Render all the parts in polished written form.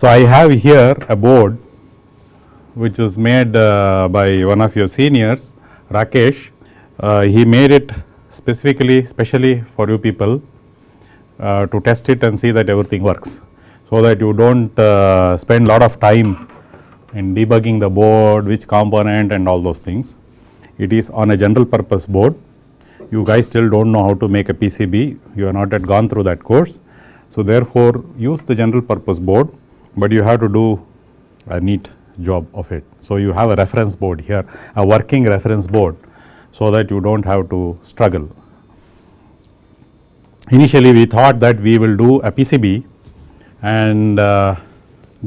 So, I have here a board which was made by one of your seniors, Rakesh. He made it specially for you people to test it and see that everything works, so that you do not spend lot of time in debugging the board, which component and all those things. It is on a general purpose board. You guys still do not know how to make a PCB, you have not yet gone through that course. So, therefore, use the general purpose board, but you have to do a neat job of it. So, you have a reference board here, a working reference board, so that you do not have to struggle. Initially, we thought that we will do a PCB and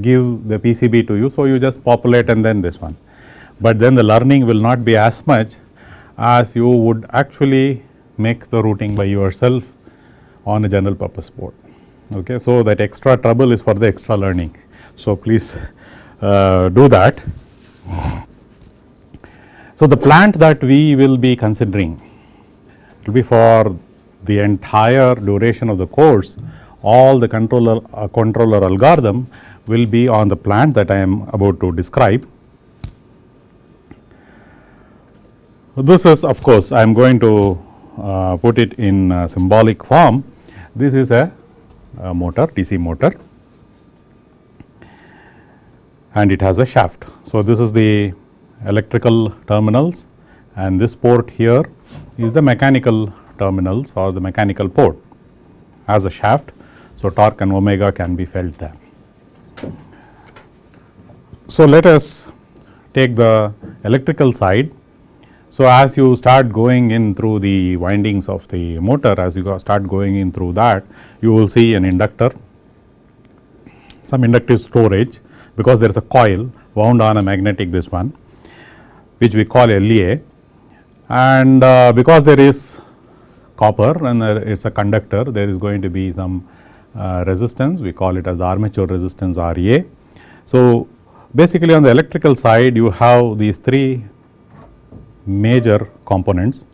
give the PCB to you. So, you just populate and then this one, but then the learning will not be as much as you would actually make the routing by yourself on a general purpose board. Okay. So, that extra trouble is for the extra learning. So, please do that. So, the plant that we will be considering will be for the entire duration of the course. All the controller algorithm will be on the plant that I am about to describe. This is, of course, I am going to put it in symbolic form. This is a motor, DC motor, and it has a shaft. So, this is the electrical terminals, and this port here is the mechanical terminals or the mechanical port as a shaft. So, torque and omega can be felt there. So, let us take the electrical side. So, as you start going in through the windings of the motor, as you start going in through that, you will see an inductor, some inductive storage, because there is a coil wound on a magnetic, this one, which we call LEA, and because there is copper and it is a conductor, there is going to be some resistance, we call it as the armature resistance RA. So, basically on the electrical side you have these three major components: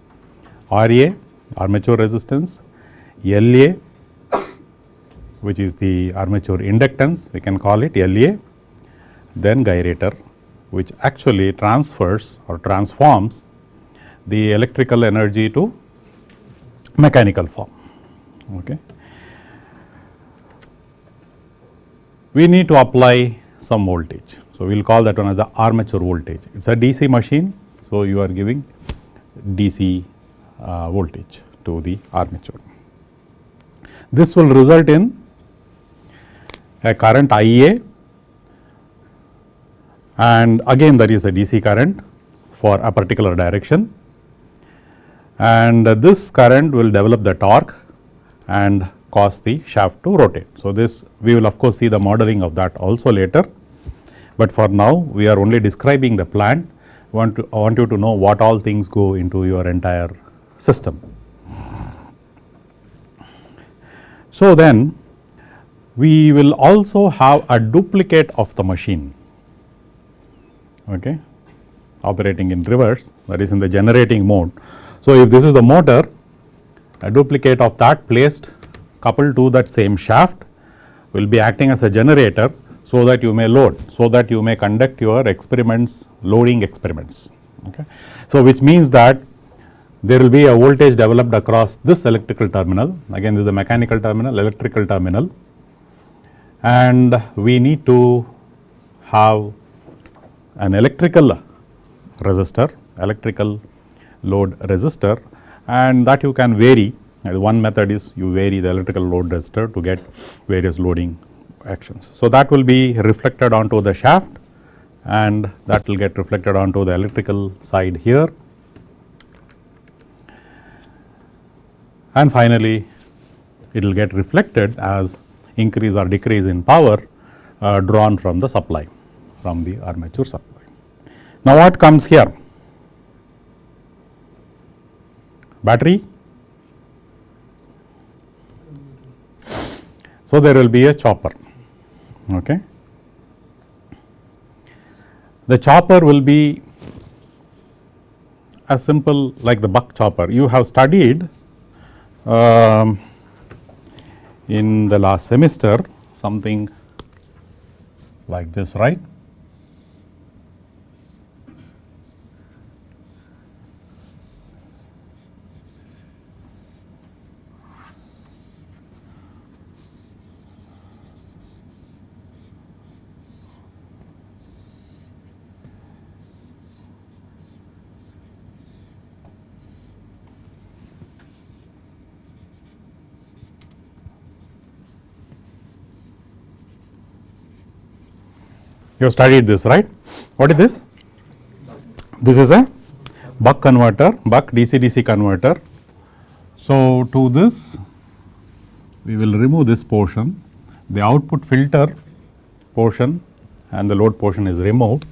RA, armature resistance; LA, which is the armature inductance, we can call it LA; then gyrator, which actually transfers or transforms the electrical energy to mechanical form. Okay. We need to apply some voltage. So, we will call that one as the armature voltage. It is a DC machine. So, you are giving DC voltage to the armature. This will result in a current IA, and again that is a DC current for a particular direction, and this current will develop the torque and cause the shaft to rotate. So, this we will of course see the modeling of that also later, but for now we are only describing the plant. I want you to know what all things go into your entire system. So, then we will also have a duplicate of the machine, okay, operating in reverse, that is in the generating mode. So, if this is the motor, a duplicate of that placed coupled to that same shaft will be acting as a generator, so that you may load, so that you may conduct your experiments, loading experiments. Okay. So, which means that there will be a voltage developed across this electrical terminal, again this is the mechanical terminal, electrical terminal, and we need to have an electrical resistor, electrical load resistor, and that you can vary. One method is you vary the electrical load resistor to get various loading actions. So, that will be reflected onto the shaft, and that will get reflected onto the electrical side here, and finally it will get reflected as increase or decrease in power drawn from the supply, from the armature supply. Now, what comes here? Battery. So, there will be a chopper. Okay. The chopper will be as simple like the buck chopper. You have studied in the last semester something like this, right? You have studied this, right? What is this? This is a buck converter, buck DC-DC converter. So, to this we will remove this portion, the output filter portion and the load portion is removed.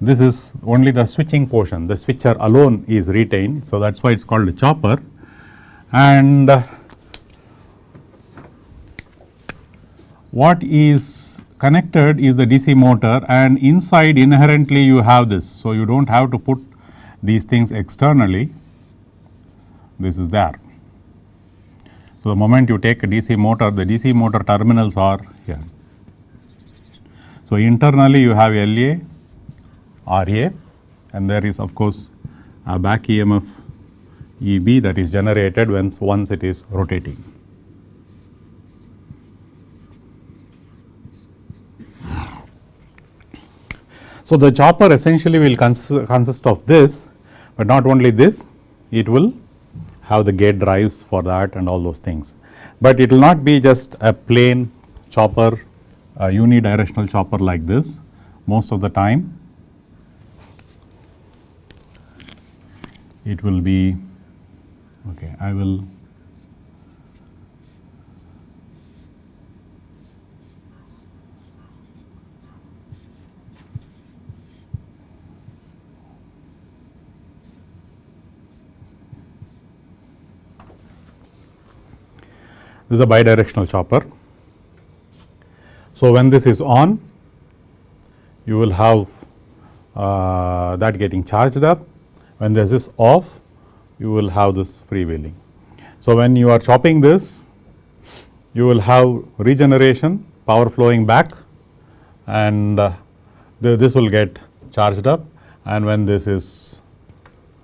This is only the switching portion, the switcher alone is retained. So, that is why it is called a chopper, and what is connected is the DC motor, and inside inherently you have this. So, you do not have to put these things externally, this is there. So, the moment you take a DC motor, the DC motor terminals are here. So, internally you have LA, RA, and there is of course a back EMF EB that is generated once it is rotating. So, the chopper essentially will consist of this, but not only this, it will have the gate drives for that and all those things. But it will not be just a plain chopper, a unidirectional chopper like this. Most of the time it will be, okay, I will this is a bidirectional chopper. So, when this is on, you will have that getting charged up. When this is off, you will have this freewheeling. So, when you are chopping this, you will have regeneration, power flowing back, and this will get charged up, and when this is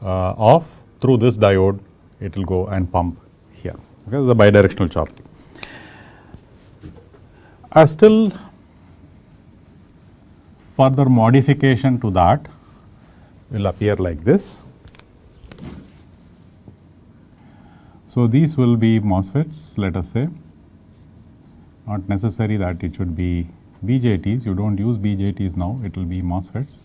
off, through this diode it will go and pump here. Okay, this is a bidirectional chop. A still further modification to that will appear like this. So, these will be MOSFETs, let us say, not necessary that it should be BJTs, you do not use BJTs now, it will be MOSFETs.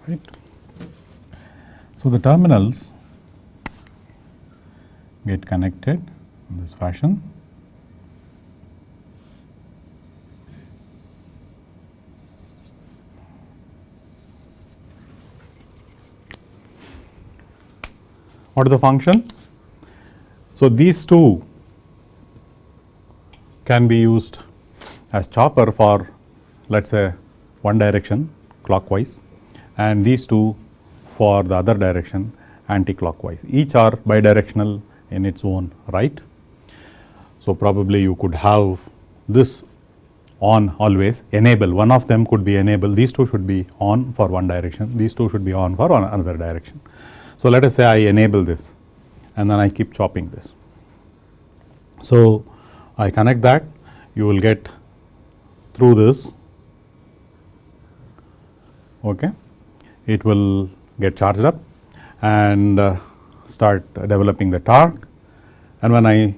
Right. So, the terminals get connected in this fashion. What is the function? So, these two can be used as chopper for, let us say, one direction clockwise, and these two for the other direction anti-clockwise. Each are bidirectional in its own right. So, probably you could have this on always, enable, one of them could be enable, these two should be on for one direction, these two should be on for another direction. So, let us say I enable this and then I keep chopping this. So, I connect that, you will get through this, okay. It will get charged up and start developing the torque, and when I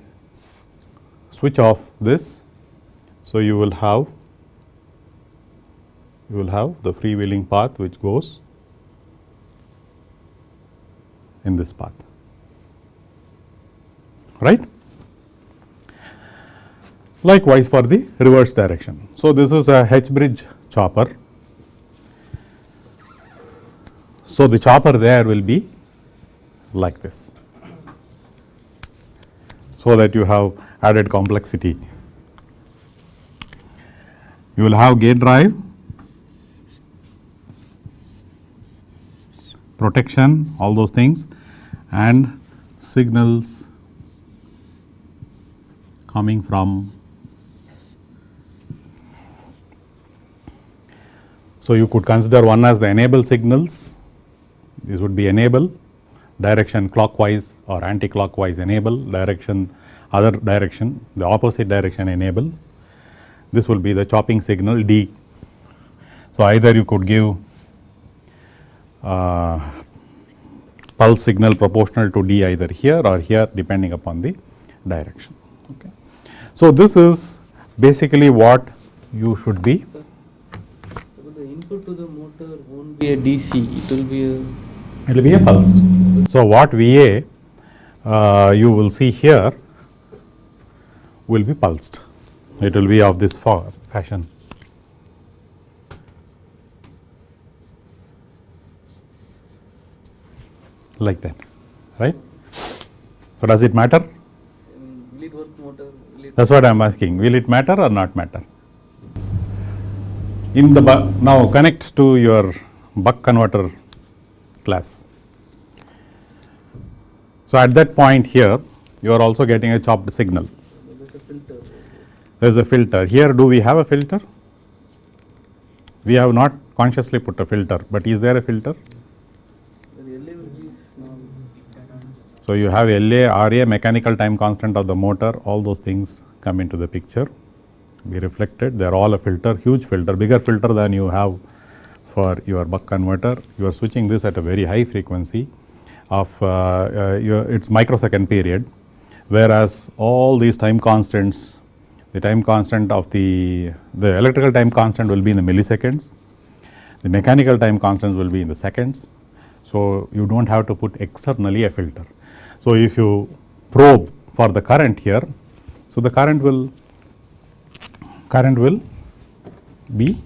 switch off this, so you will have the freewheeling path which goes in this path, right. Likewise for the reverse direction. So, this is a H bridge chopper. So, the chopper there will be like this, so that you have added complexity. You will have gate drive, protection, all those things, and signals coming from. So, you could consider one as the enable signals. This would be enable, direction clockwise or anti-clockwise enable, direction other direction, the opposite direction enable. This will be the chopping signal D. So, either you could give pulse signal proportional to D either here or here depending upon the direction. Okay. So, this is basically what you should be. So, the input to the motor won't be a DC, it will be a pulsed. So, what VA you will see here will be pulsed. It will be of this fashion. Like that, right. So, does it matter? Will it work motor? That is what I am asking. Will it matter or not matter? In the now connect to your buck converter class. So, at that point here you are also getting a chopped signal. There is a filter. There is a filter. Here do we have a filter? We have not consciously put a filter, but is there a filter? The LA will be small. So, you have LA, RA, mechanical time constant of the motor, all those things come into the picture, be reflected. They are all a filter, huge filter, bigger filter than you have for your buck converter. You are switching this at a very high frequency of its microsecond period, whereas all these time constants, the time constant of the electrical time constant will be in the milliseconds, the mechanical time constants will be in the seconds. So, you do not have to put externally a filter. So, if you probe for the current here, so the current will be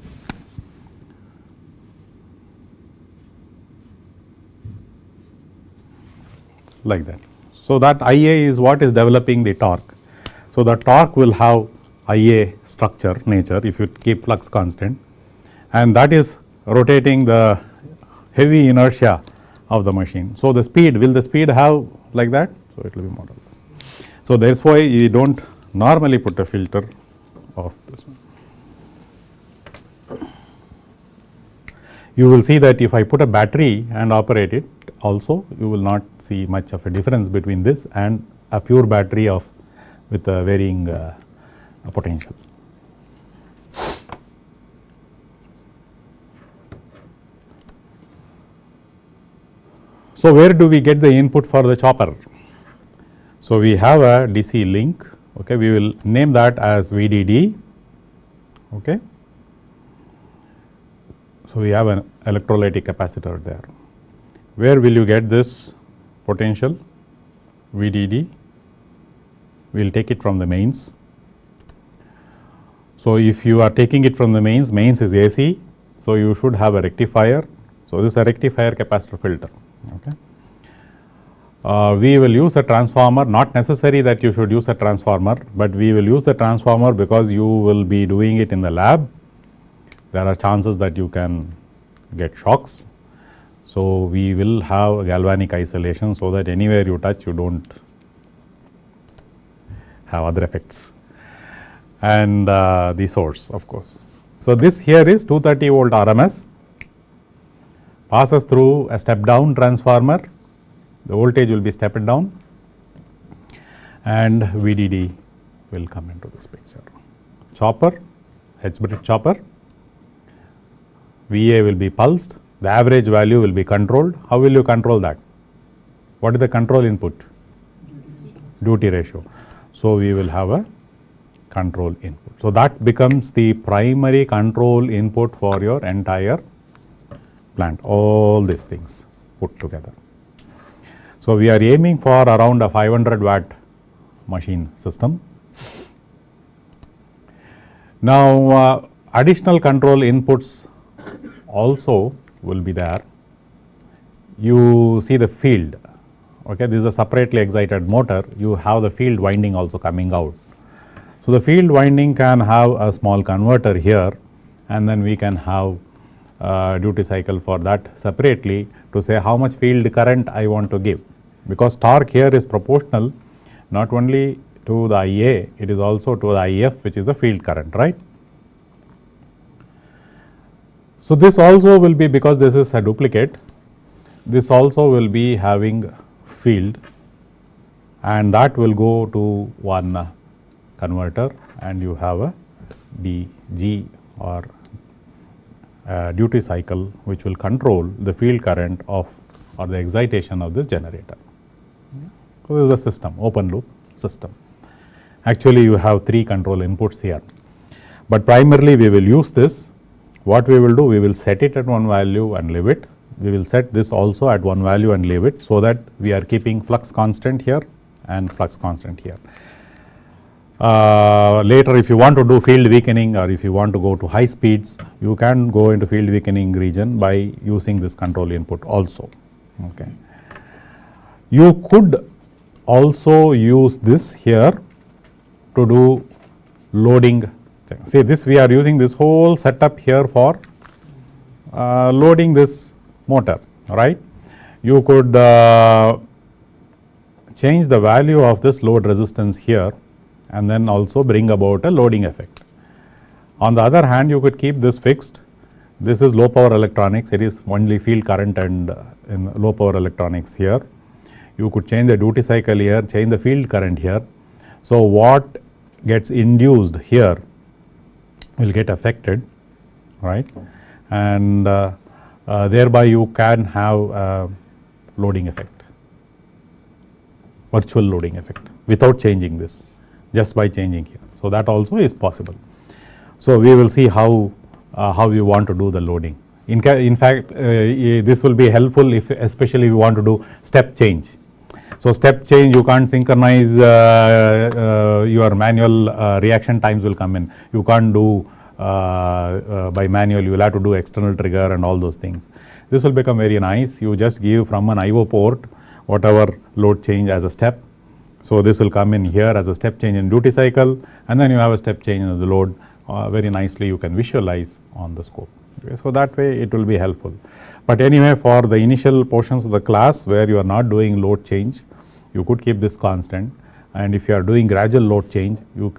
like that. So, that IA is what is developing the torque. So, the torque will have IA structure nature if you keep flux constant, and that is rotating the heavy inertia of the machine. So, the speed, will the speed have like that? So, it will be more or less. So, that is why you do not normally put a filter of this one. You will see that if I put a battery and operate it also, you will not see much of a difference between this and a pure battery with a varying potential. So, where do we get the input for the chopper? So, we have a DC link, okay. We will name that as VDD, okay. So, we have an electrolytic capacitor there. Where will you get this potential? VDD, we will take it from the mains. So, if you are taking it from the mains is AC, so you should have a rectifier. So, this is a rectifier capacitor filter, okay. We will use a transformer, not necessary that you should use a transformer, but we will use the transformer because you will be doing it in the lab. There are chances that you can get shocks. So, we will have galvanic isolation, so that anywhere you touch you do not have other effects, and the source of course. So, this here is 230 volt RMS, passes through a step down transformer, the voltage will be stepped down, and VDD will come into this picture. Chopper, H-bridge chopper, VA will be pulsed, the average value will be controlled. How will you control that? What is the control input? Duty ratio. So, we will have a control input. So, that becomes the primary control input for your entire plant, all these things put together. So, we are aiming for around a 500 watt machine system. Now, additional control inputs also will be there. You see the field, okay, this is a separately excited motor, you have the field winding also coming out. So, the field winding can have a small converter here, and then we can have duty cycle for that separately to say how much field current I want to give, because torque here is proportional not only to the IA, it is also to the IF, which is the field current, right. So, this also will be, because this is a duplicate, this also will be having field, and that will go to one converter, and you have a DG or duty cycle which will control the field current of or the excitation of this generator. So, this is the system, open loop system. Actually, you have 3 control inputs here, but primarily we will use this. What we will do, we will set it at one value and leave it. We will set this also at one value and leave it, so that we are keeping flux constant here and flux constant here. Later, if you want to do field weakening, or if you want to go to high speeds, you can go into field weakening region by using this control input also. Okay. You could also use this here to do loading thing. See, this we are using this whole setup here for loading this motor, right. You could change the value of this load resistance here, and then also bring about a loading effect. On the other hand, you could keep this fixed. This is low power electronics, it is only field current and in low power electronics here. You could change the duty cycle here, change the field current here. So, what gets induced here will get affected, right, and thereby you can have loading effect, virtual loading effect, without changing this, just by changing here. So, that also is possible. So, we will see how you want to do the loading. In fact, this will be helpful if, especially if you want to do step change. So, step change you can't synchronize your manual reaction times will come in. You can't do by manual, you will have to do external trigger and all those things. This will become very nice. You just give from an IO port whatever load change as a step. So, this will come in here as a step change in duty cycle, and then you have a step change in the load. Very nicely you can visualize on the scope. Okay. So, that way it will be helpful. But anyway, for the initial portions of the class where you are not doing load change, you could keep this constant, and if you are doing gradual load change, you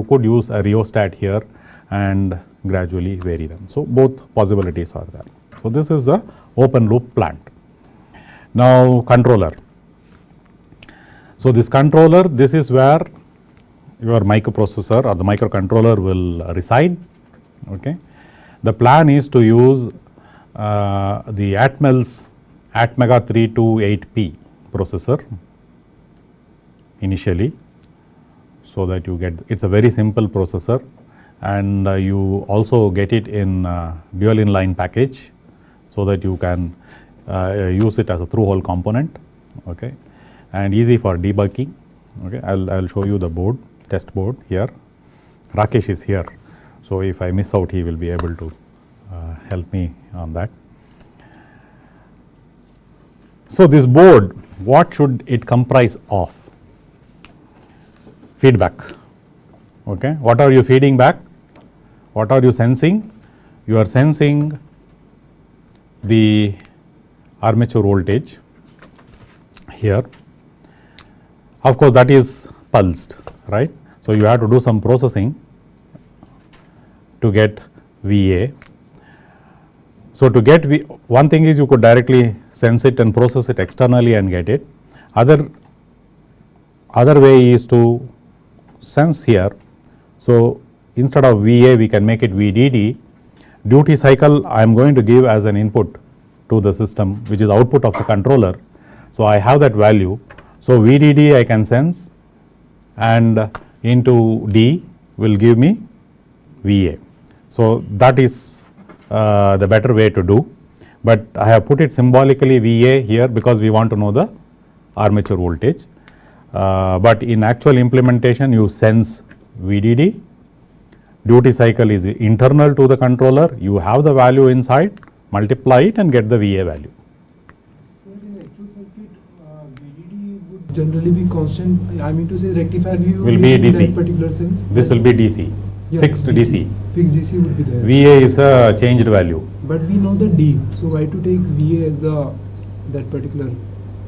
could use a rheostat here and gradually vary them. So, both possibilities are there. So, this is the open loop plant. Now, controller. So, this controller, this is where your microprocessor or the microcontroller will reside. Okay. The plan is to use the Atmel's Atmega 328P processor initially, so that you get, it is a very simple processor, and you also get it in dual inline package, so that you can use it as a through hole component, okay, and easy for debugging. Okay. I will show you the board, test board here. Rakesh is here, so if I miss out, he will be able to help me on that. So, this board, what should it comprise of? Feedback. Okay. What are you feeding back? What are you sensing? You are sensing the armature voltage here. Of course, that is pulsed, right. So, you have to do some processing to get VA. So, to get one thing is you could directly sense it and process it externally and get it. Other way is to sense here. So, instead of VA we can make it VDD. Duty cycle I am going to give as an input to the system, which is output of the controller. So, I have that value. So, VDD I can sense, and into D will give me VA. So, that is the better way to do, but I have put it symbolically VA here because we want to know the armature voltage, but in actual implementation you sense VDD. Duty cycle is internal to the controller, you have the value inside, multiply it and get the VA value. Sir, in actual circuit, VDD would generally be constant. I mean to say rectifier Will be in DC. that particular sense. This will be DC, Yeah, fixed DC. Fixed DC would be there. VA is a changed value. But we know the D, so why to take VA as that particular,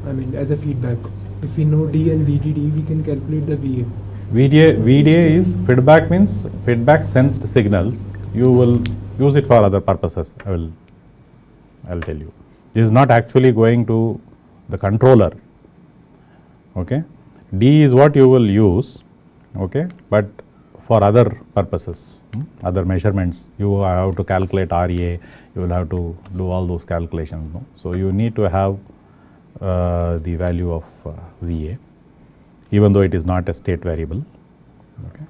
I mean as a feedback. If we know D and VDD, we can calculate the VA. VDA is feedback, means feedback sensed signals. You will use it for other purposes. I will tell you. This is not actually going to the controller. Okay. D is what you will use. Okay, but for other purposes, other measurements, you have to calculate RA. You will have to do all those calculations. No? So you need to have the value of VA, even though it is not a state variable. Okay.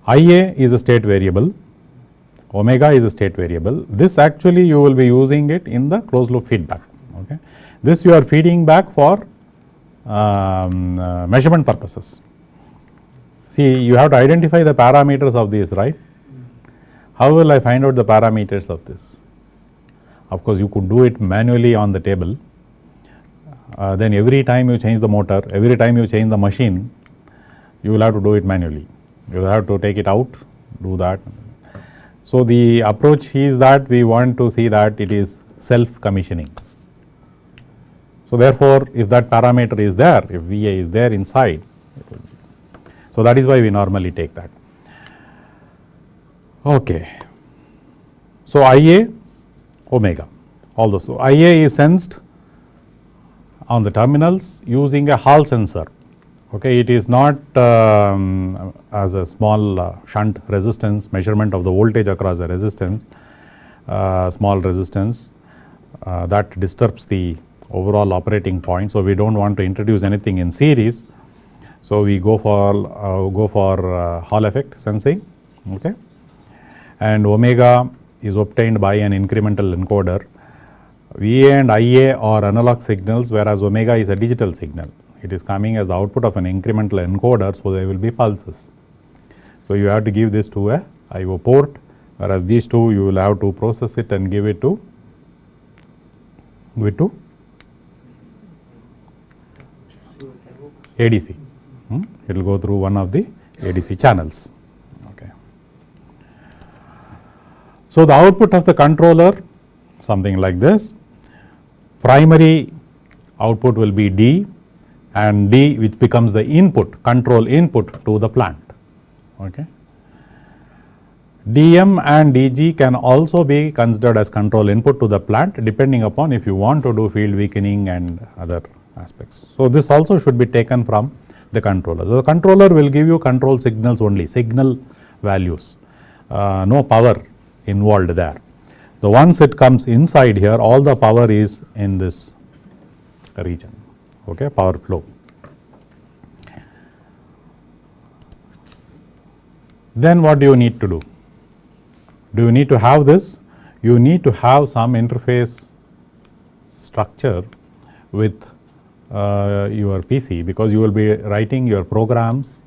IA is a state variable, omega is a state variable. This actually you will be using it in the closed loop feedback. Okay. This you are feeding back for measurement purposes. See, you have to identify the parameters of this, right? How will I find out the parameters of this? Of course, you could do it manually on the table. Then every time you change the motor, every time you change the machine, you will have to do it manually. You will have to take it out, do that. So, the approach is that we want to see that it is self-commissioning. So, therefore, if that parameter is there, if VA is there inside, so that is why we normally take that. Okay. So, IA, omega, all those. So, IA is sensed on the terminals using a Hall sensor. Okay, it is not as a small shunt resistance measurement of the voltage across the resistance, small resistance that disturbs the overall operating point. So, we do not want to introduce anything in series. So, we go for Hall effect sensing, okay, and omega is obtained by an incremental encoder. VA and IA are analog signals, whereas omega is a digital signal. It is coming as the output of an incremental encoder, so there will be pulses. So, you have to give this to a IO port, whereas these two you will have to process it and give it to ADC. It will go through one of the ADC channels. Okay. So, the output of the controller, something like this. Primary output will be D, and D which becomes the input, control input to the plant. Okay. DM and DG can also be considered as control input to the plant, depending upon if you want to do field weakening and other aspects. So, this also should be taken from the controller. So, the controller will give you control signals only, signal values, no power involved there. So, once it comes inside here, all the power is in this region, okay, power flow. Then what do you need to do? Do you need to have this? You need to have some interface structure with your PC, because you will be writing your programs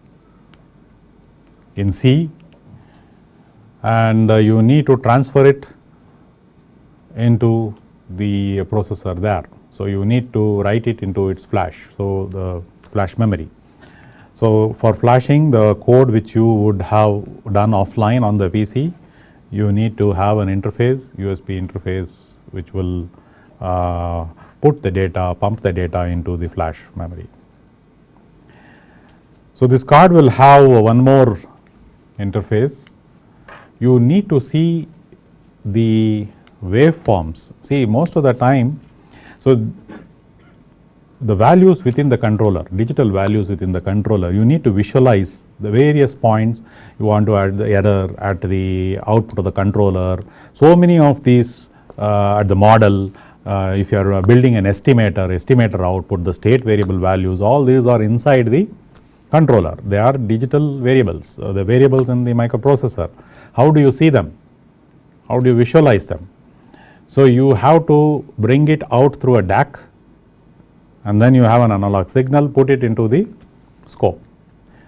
in C, and you need to transfer it into the processor there. So, you need to write it into its flash, so the flash memory. So, for flashing the code which you would have done offline on the PC, you need to have an interface, USB interface, which will put the data, pump the data into the flash memory. So, this card will have one more interface. You need to see the waveforms. See, most of the time, so the values within the controller, digital values within the controller, you need to visualize the various points you want to add the error at the output of the controller. So many of these at the model, if you are building an estimator output, the state variable values, all these are inside the controller. They are digital variables, the variables in the microprocessor. How do you see them? How do you visualize them? So you have to bring it out through a DAC, and then you have an analog signal, put it into the scope.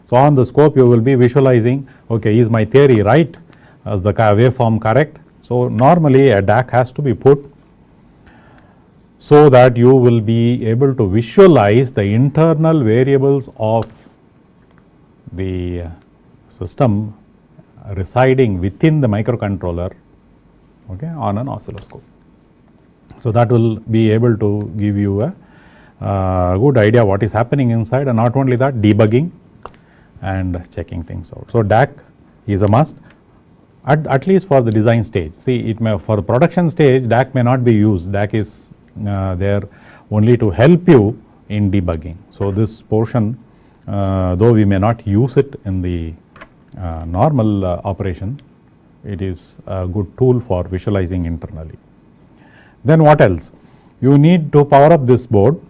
So on the scope you will be visualizing, okay, is my theory right? Is the waveform correct? So normally a DAC has to be put so that you will be able to visualize the internal variables of the system residing within the microcontroller, okay, on an oscilloscope. So that will be able to give you a good idea what is happening inside, and not only that, debugging and checking things out. So DAC is a must at least for the design stage. See, it may, for the production stage, DAC may not be used. DAC is there only to help you in debugging. So this portion, though we may not use it in the normal operation, it is a good tool for visualizing internally. Then what else? You need to power up this board,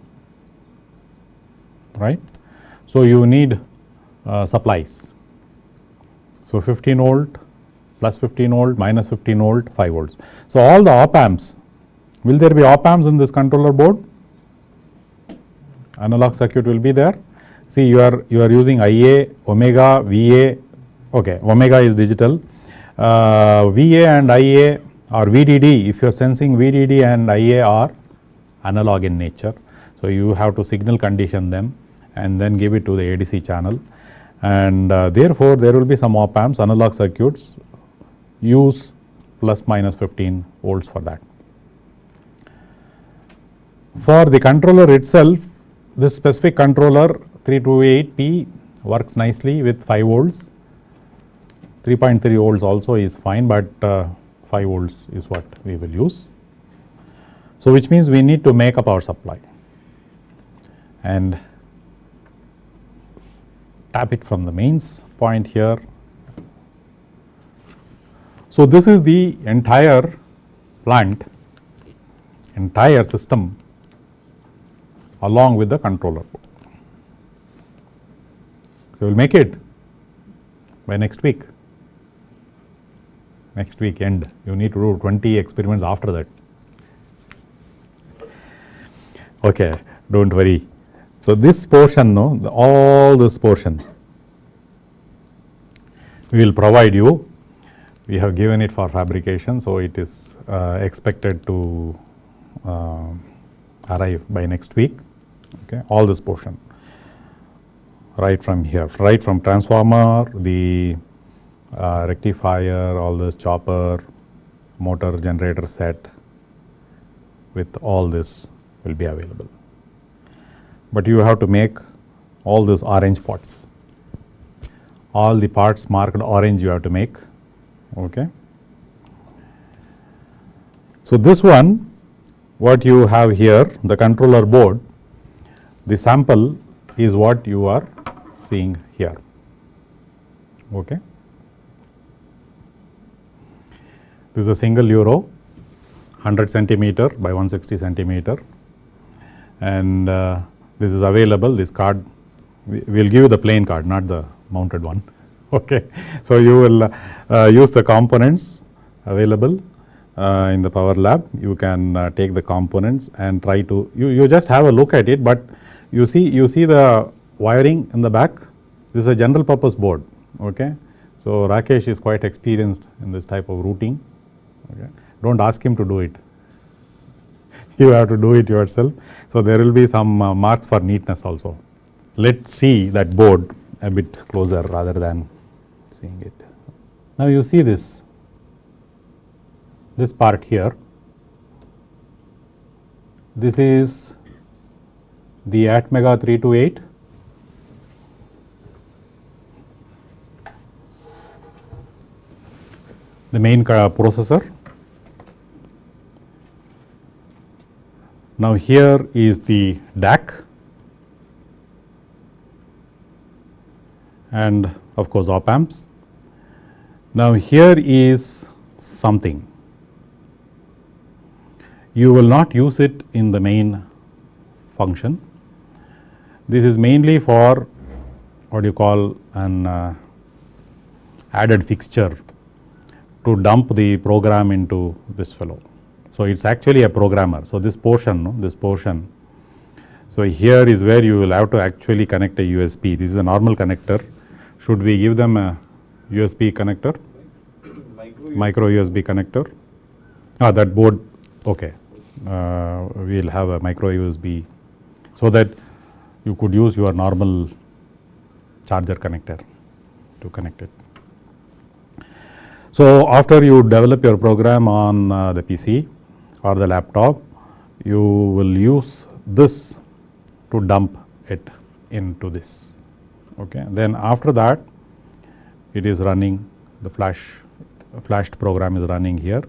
right? So you need supplies. So 15 volt, plus 15 volt, minus 15 volt, 5 volts. So all the op amps, will there be op amps in this controller board? Analog circuit will be there. See, you are using IA, omega, VA. Okay, omega is digital. VA and IA or VDD, if you are sensing VDD and IA are analog in nature. So you have to signal condition them and then give it to the ADC channel, and therefore there will be some op amps, analog circuits use plus minus 15 volts for that. For the controller itself, this specific controller 328P works nicely with 5 volts. 3.3 volts also is fine, but 5 volts is what we will use. So which means we need to make a power supply and tap it from the mains point here. So this is the entire plant, entire system along with the controller. So we will make it by next week. Next week end, you need to do 20 experiments after that. Okay, don't worry. So this portion, no, all this portion, we will provide you. We have given it for fabrication, so it is expected to arrive by next week. Okay, all this portion, right from here, right from transformer, the rectifier, all this chopper, motor, generator set, with all this will be available. But you have to make all these orange parts. All the parts marked orange you have to make. Okay. So this one, what you have here, the controller board, the sample is what you are seeing here. Okay. This is a single euro, 100 centimeter by 160 centimeter, and this is available. This card, we will give you the plain card, not the mounted one. Okay. So you will use the components available in the Power Lab. You can take the components and try to, you just have a look at it, but you see the wiring in the back. This is a general purpose board. Okay. So Rakesh is quite experienced in this type of routing. Okay. Don't ask him to do it. You have to do it yourself. So there will be some marks for neatness also. Let's see that board a bit closer rather than seeing it. Now you see this. this part here. This is the Atmega 328. The main processor. Now here is the DAC and of course op amps. Now here is something. You will not use it in the main function. This is mainly for what you call an added fixture to dump the program into this fellow. So it is actually a programmer. So this portion, no, this portion. So here is where you will have to actually connect a USB. This is a normal connector. Should we give them a USB connector? Micro USB connector. That board, okay. We will have a micro USB so that you could use your normal charger connector to connect it. So after you develop your program on the PC or the laptop, you will use this to dump it into this. Okay. Then after that, it is running, the flashed program is running here.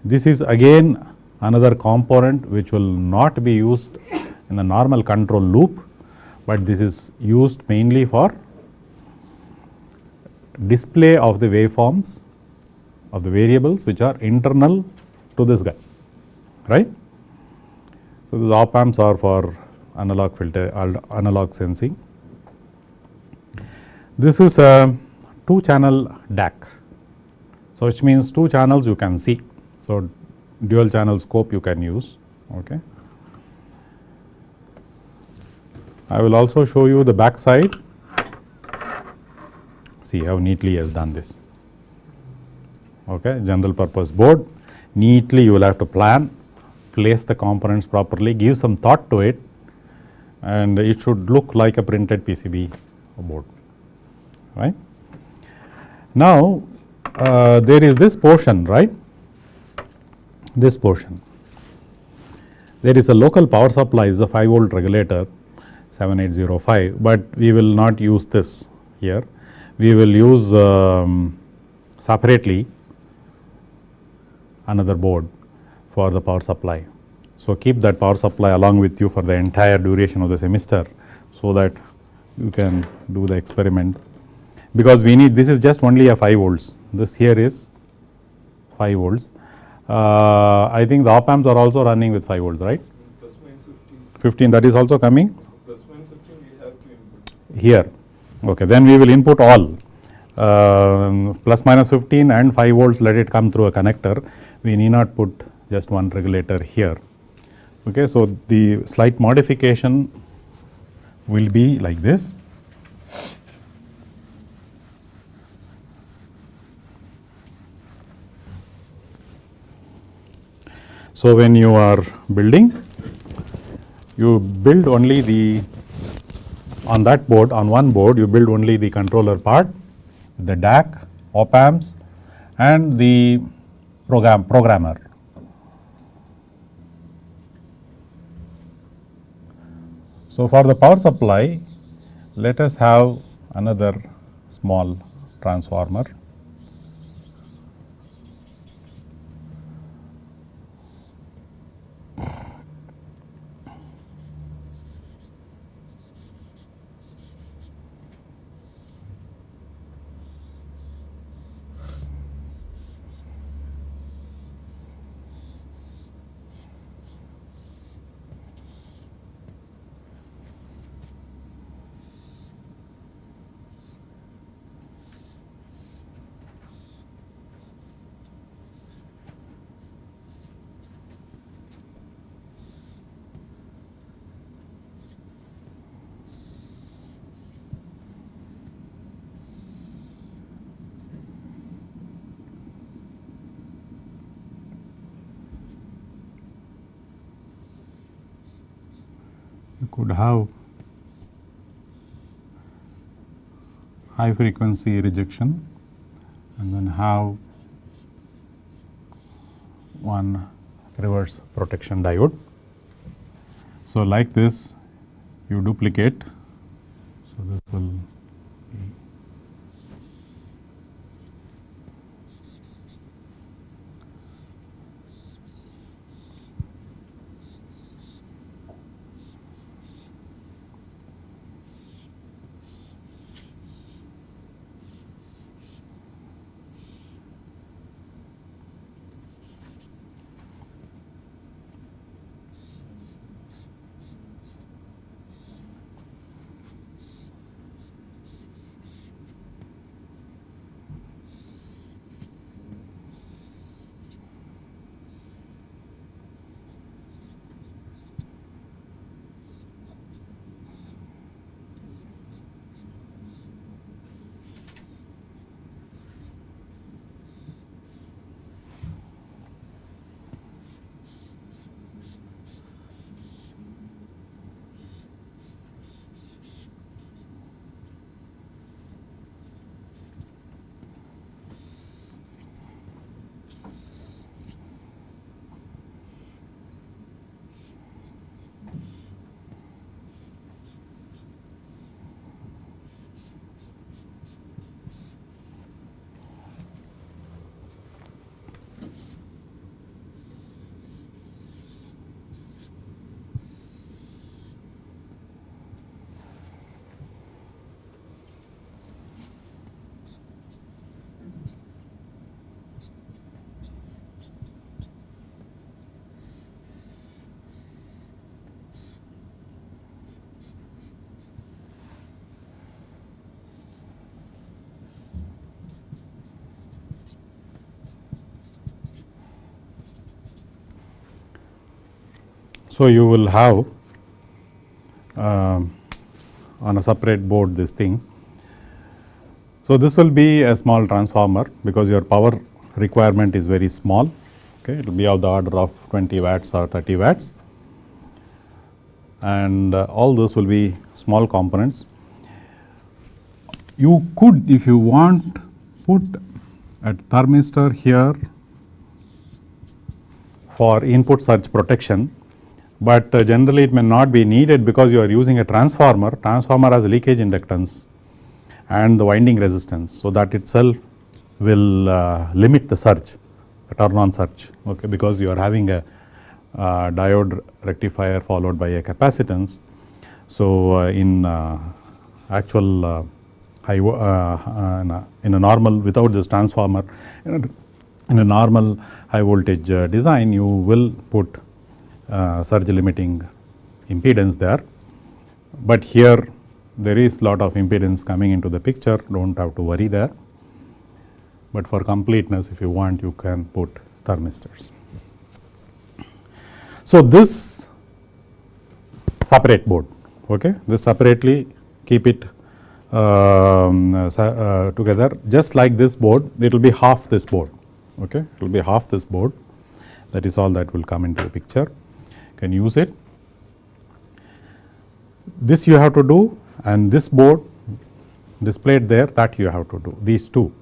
This is again another component which will not be used in the normal control loop, but this is used mainly for display of the waveforms of the variables which are internal to this guy, right. So these op amps are for analog filter, analog sensing. This is a 2-channel DAC, so which means 2 channels you can see. So dual channel scope you can use. Okay. I will also show you the back side. See how neatly he has done this. Okay, general purpose board. Neatly you will have to plan, place the components properly, give some thought to it, and it should look like a printed PCB board, right. Now there is this portion, right, this portion. There is a local power supply, is a 5-volt regulator 7805, but we will not use this here. We will use separately another board for the power supply. So keep that power supply along with you for the entire duration of the semester, so that you can do the experiment, because we need, this is just only a 5 volts, this here is 5 volts. I think the op amps are also running with 5 volts, right. Plus minus 15, that is also coming plus minus 15 we have to input. here. Okay, then we will input all plus minus 15 and 5 volts, let it come through a connector. We need not put just one regulator here. Okay, so the slight modification will be like this. So when you are building, you build only the, on that board, on one board you build only the controller part, the DAC, op amps and the programmer. So for the power supply, let us have another small transformer. You could have high frequency rejection and then have one reverse protection diode. So, like this you duplicate. So, this will be so you will have on a separate board these things. So, this will be a small transformer because your power requirement is very small, okay. It will be of the order of 20 watts or 30 watts, and all this will be small components. You could, if you want, put a thermistor here for input surge protection, but generally it may not be needed because you are using a transformer. Transformer has leakage inductance and the winding resistance. So, that itself will limit the surge, turn on surge, okay, because you are having a diode rectifier followed by a capacitance. So, in actual in a normal, without this transformer, in a normal high voltage design, you will put surge limiting impedance there, but here there is lot of impedance coming into the picture, do not have to worry there, but for completeness, if you want, you can put thermistors. So, this separate board, okay, this separately keep it together, just like this board, it will be half this board, okay, it will be half this board, that is all that will come into the picture. Can use it. This you have to do, and this board displayed there, that you have to do. These two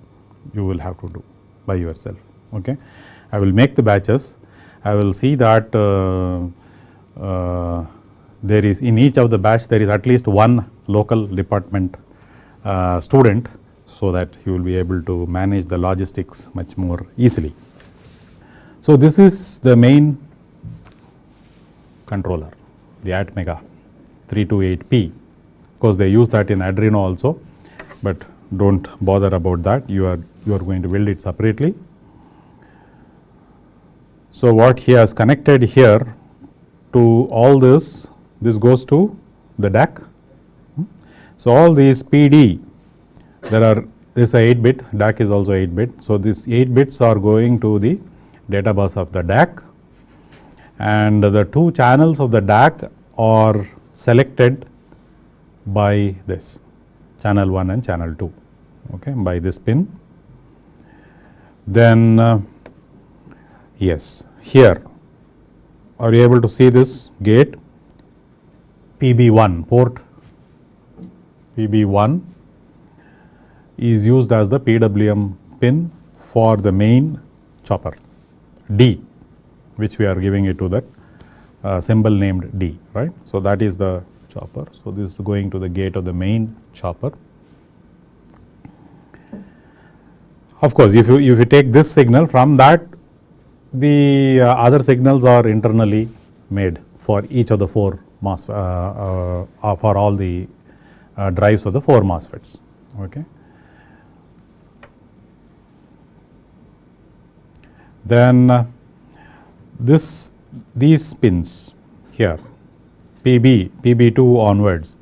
you will have to do by yourself, okay. I will make the batches. I will see that there is, in each of the batch there is at least one local department student, so that you will be able to manage the logistics much more easily. So, this is the main controller, the Atmega 328P. Of course, they use that in Arduino also, but do not bother about that, you are going to build it separately. So, what he has connected here to all this goes to the DAC. So, all these PD, there is a 8-bit, DAC is also 8-bit. So, these 8 bits are going to the data bus of the DAC, and the two channels of the DAC are selected by this channel 1 and channel 2, okay, by this pin. Then yes, here are you able to see this gate PB1, port PB1 is used as the PWM pin for the main chopper D. which we are giving it to that symbol named D, right. So, that is the chopper. So, this is going to the gate of the main chopper. Of course, if you take this signal, from that the other signals are internally made for each of the 4 for all the drives of the 4 MOSFETs. Okay. Then these pins here, PB2 onwards,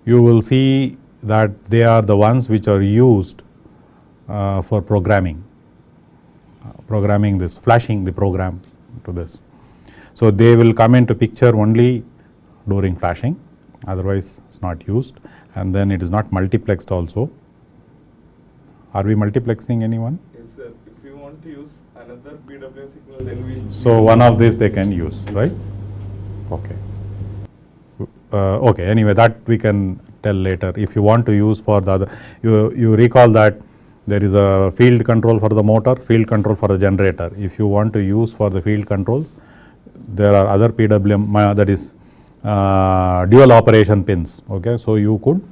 you will see that they are the ones which are used for programming this, flashing the program to this. So, they will come into picture only during flashing, otherwise it is not used, and then it is not multiplexed also. Are we multiplexing anyone? Yes, sir. If you want to use another PWM signal, then we. So, one of these they can use, right? Okay. Okay. Anyway, that we can tell later. If you want to use for the other, you recall that there is a field control for the motor, field control for the generator. If you want to use for the field controls, there are other PWM, that is dual operation pins. Okay. So, you could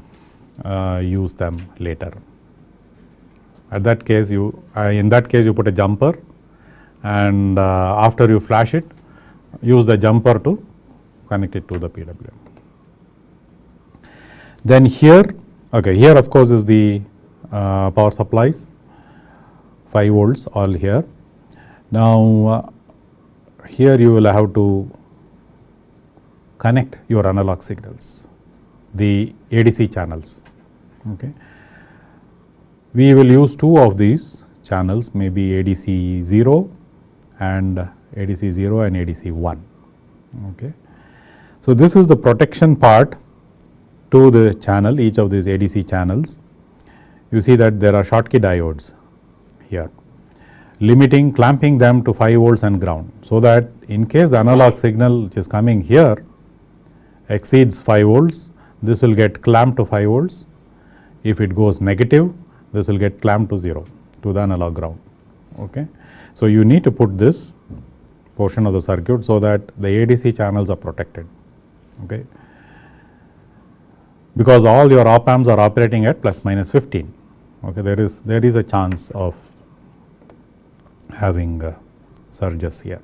use them later. At that case, in that case you put a jumper, and after you flash it, use the jumper to connect it to the PWM. Then here, okay, here of course is the power supplies, 5 volts all here. Now here you will have to connect your analog signals, the ADC channels. Okay. We will use 2 of these channels, maybe ADC 0 and ADC 0 and ADC 1. Okay. So, this is the protection part to the channel, each of these ADC channels. You see that there are Schottky diodes here, limiting, clamping them to 5 volts and ground. So, that in case the analog signal which is coming here exceeds 5 volts, this will get clamped to 5 volts. If it goes negative, this will get clamped to 0, to the analog ground. Okay. So, you need to put this portion of the circuit so that the ADC channels are protected. Okay. Because all your op amps are operating at plus minus 15. Okay. There is a chance of having surges here.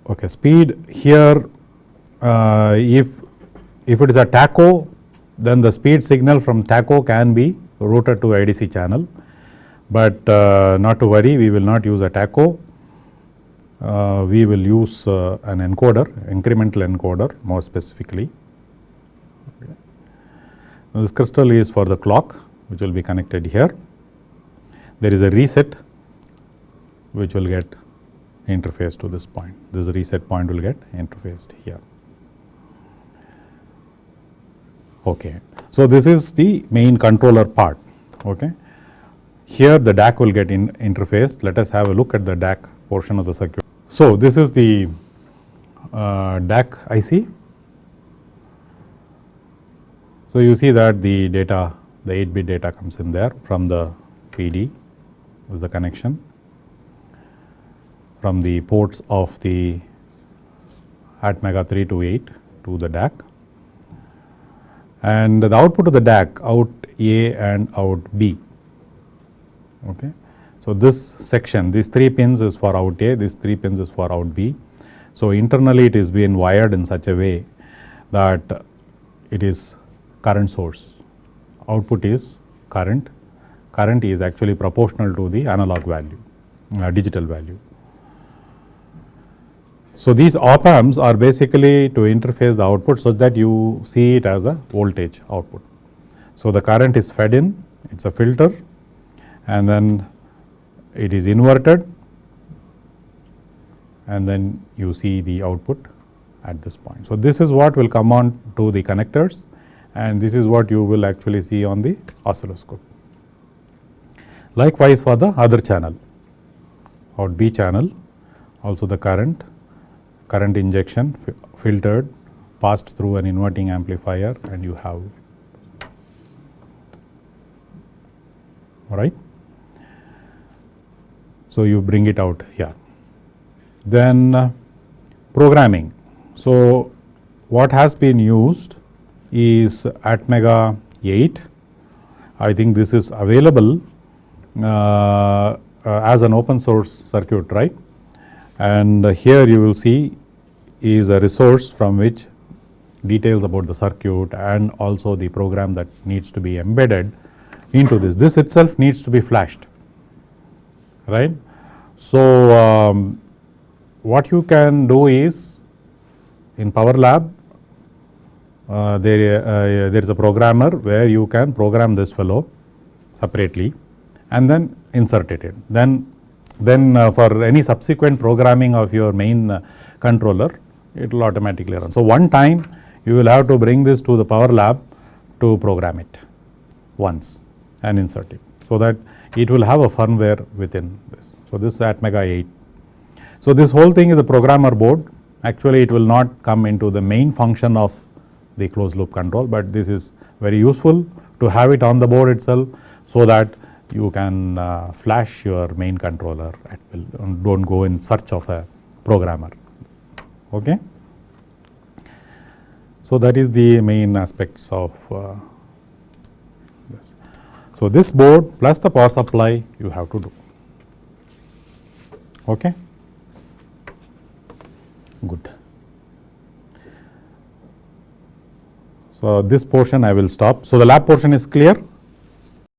Okay. Speed here, if it is a TACO, then the speed signal from TACO can be routed to ADC channel, but not to worry, we will not use a TACO. We will use an encoder, incremental encoder more specifically. Okay. This crystal is for the clock, which will be connected here. There is a reset which will get interfaced to this point. This reset point will get interfaced here. Okay. So, this is the main controller part. Okay. Here the DAC will get interfaced. Let us have a look at the DAC portion of the circuit. So, this is the DAC IC. So, you see that the data, the 8-bit data comes in there from the PD with the connection, from the ports of the ATmega 3 to 8 to the DAC, and the output of the DAC, out A and out B. Okay. So, this section, these 3 pins is for out A, these 3 pins is for out B. So, internally it is being wired in such a way that it is current source, output is current is actually proportional to the analog value, digital value. So, these op amps are basically to interface the output so that you see it as a voltage output. So, the current is fed in, it is a filter, and then it is inverted, and then you see the output at this point. So, this is what will come on to the connectors, and this is what you will actually see on the oscilloscope. Likewise, for the other channel, out B channel, also the current injection filtered, passed through an inverting amplifier, and you have, all right. So, you bring it out here. Then programming. So, what has been used is Atmega 8. I think this is available as an open source circuit, right? And here you will see is a resource from which details about the circuit and also the program that needs to be embedded into this. This itself needs to be flashed, right? So, what you can do is in PowerLab, there is a programmer where you can program this fellow separately and then insert it in. Then for any subsequent programming of your main controller, it will automatically run. So, one time you will have to bring this to the PowerLab to program it once and insert it, so that it will have a firmware within this. So, this is Atmega 8. So, this whole thing is a programmer board. Actually, it will not come into the main function of the closed loop control, but this is very useful to have it on the board itself, so that you can flash your main controller at will and do not go in search of a programmer. Okay. So, that is the main aspects of this. So, this board plus the power supply you have to do. Okay. Good. So, this portion I will stop. So, the lab portion is clear.